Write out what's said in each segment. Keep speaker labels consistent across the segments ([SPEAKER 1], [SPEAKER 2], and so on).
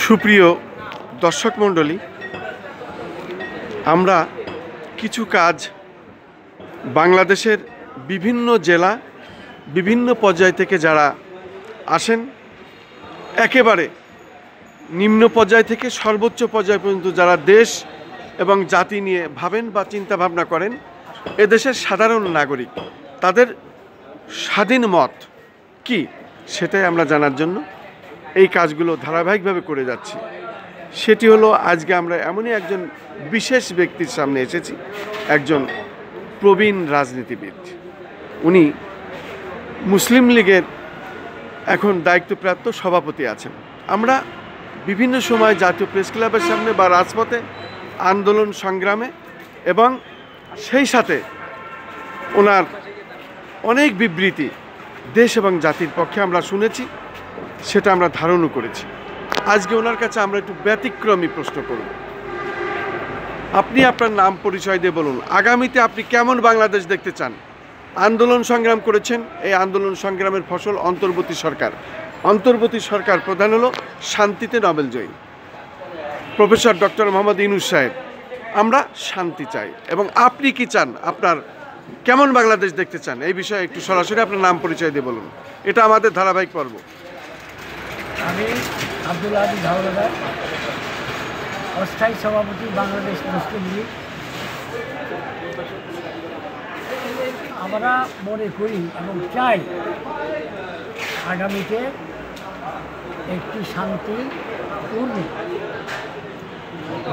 [SPEAKER 1] সুপ্রিয় দর্শক মণ্ডলী, আমরা কিছু কাজ বাংলাদেশের বিভিন্ন জেলা বিভিন্ন পর্যায় থেকে যারা আসেন, একেবারে নিম্ন পর্যায় থেকে সর্বোচ্চ পর্যায় পর্যন্ত যারা দেশ এবং জাতি নিয়ে ভাবেন বা চিন্তা ভাবনা করেন, এদেশের সাধারণ নাগরিক তাদের স্বাধীন মত কি সেটাই আমরা জানার জন্য এই কাজগুলো ধারাবাহিকভাবে করে যাচ্ছি। সেটি হলো, আজকে আমরা এমনই একজন বিশেষ ব্যক্তির সামনে এসেছি, একজন প্রবীণ রাজনীতিবিদ। উনি মুসলিম লীগের এখন দায়িত্বপ্রাপ্ত সভাপতি আছেন। আমরা বিভিন্ন সময় জাতীয় প্রেস ক্লাবের সামনে বা রাজপথে আন্দোলন সংগ্রামে এবং সেই সাথে ওনার অনেক বিবৃতি দেশ এবং জাতির পক্ষে আমরা শুনেছি, সেটা আমরা ধারণও করেছি। আজকে ওনার কাছে আমরা একটু ব্যতিক্রমী প্রশ্ন করব। আপনি আপনার নাম পরিচয় দিয়ে বলুন, আগামীতে আপনি কেমন বাংলাদেশ দেখতে চান? আন্দোলন সংগ্রাম করেছেন, এই আন্দোলন সংগ্রামের ফসল অন্তর্বর্তী সরকার। অন্তর্বর্তী সরকার প্রধান হলো শান্তিতে নোবেলজয়ী প্রফেসর ডক্টর মোহাম্মদ ইউনূস সাহেব। আমরা শান্তি চাই, এবং আপনি কি চান? আপনার কেমন বাংলাদেশ দেখতে চান? এই বিষয়ে একটু সরাসরি আপনার নাম পরিচয় দিয়ে বলুন। এটা আমাদের ধারাবাহিক পর্ব।
[SPEAKER 2] আমি আব্দুল আজিজ হাওলাদার, অস্থায়ী সভাপতি বাংলাদেশ মুসলিম লীগ। আমরা মনে করি এবং চাই আগামীতে একটি শান্তিপূর্ণ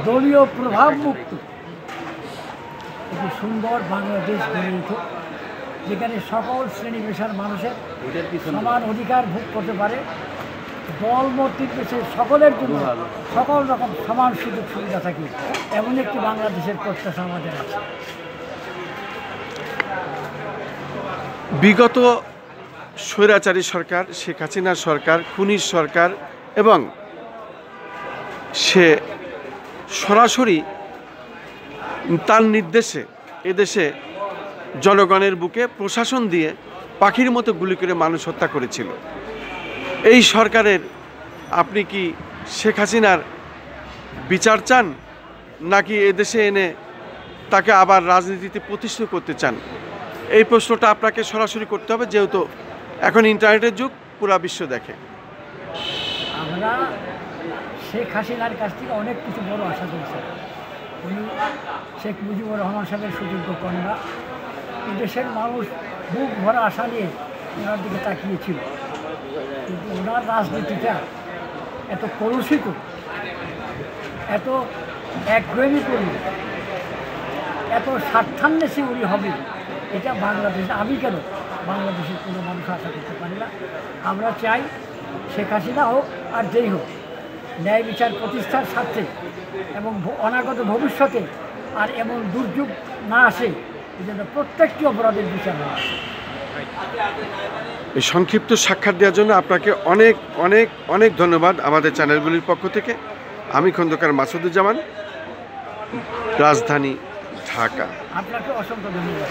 [SPEAKER 2] দলীয় প্রভাবমুক্ত একটি সুন্দর বাংলাদেশ গড়ে উঠুক, যেখানে সকল শ্রেণী পেশার মানুষের সমান অধিকার ভোগ করতে পারে, দল মত নির্বিশেষে সকলের জন্য সকল রকম সমান সুযোগ সুবিধা থাকে, এমন একটি বাংলাদেশের প্রত্যাশা আমাদের আছে।
[SPEAKER 1] বিগত স্বৈরাচারী সরকার, শেখ হাসিনার সরকার, খুনির সরকার, এবং সে সরাসরি তার নির্দেশে এদেশে জনগণের বুকে প্রশাসন দিয়ে পাখির মতো গুলি করে মানুষ হত্যা করেছিল। এই সরকারের আপনি কি শেখ হাসিনার বিচার চান, নাকি এদেশে এনে তাকে আবার রাজনীতিতে প্রতিষ্ঠিত করতে চান? এই প্রশ্নটা আপনাকে সরাসরি করতে হবে, যেহেতু এখন ইন্টারনেটের যুগ, পুরা বিশ্ব দেখে।
[SPEAKER 2] আমরা শেখ হাসিনার কাছ থেকে অনেক কিছু বড় আশা করছি। উনি শেখ মুজিবুর রহমান সাহেবের সুযোগ্য কন্যা। দেশের মানুষ বুক ভরা আশা নিয়ে ওনার দিকে তাকিয়েছিল, কিন্তু ওনার রাজনীতিটা এত কলুষিত, এত একগুয়েমি করি, এত স্বার্থান্বেষী উনি হবে, এটা বাংলাদেশে, আমি কেন বাংলাদেশের কোনো মানুষ আশা করতে পারি না। আমরা চাই শেখ হাসিনা হোক আর যেই হোক, ন্যায় বিচার প্রতিষ্ঠার স্বার্থে এবং অনাগত ভবিষ্যতে আর এমন দুর্যোগ না আসে, এই জন্য প্রত্যেকটি অপরাধের বিচার হয়।
[SPEAKER 1] এই সংক্ষিপ্ত সাক্ষাৎ দেওয়ার জন্য আপনাকে অনেক অনেক অনেক ধন্যবাদ আমাদের চ্যানেলগুলির পক্ষ থেকে। আমি খন্দকার মাসুদুজ্জামান, রাজধানী ঢাকা।
[SPEAKER 2] আপনাকে অসংখ্য ধন্যবাদ।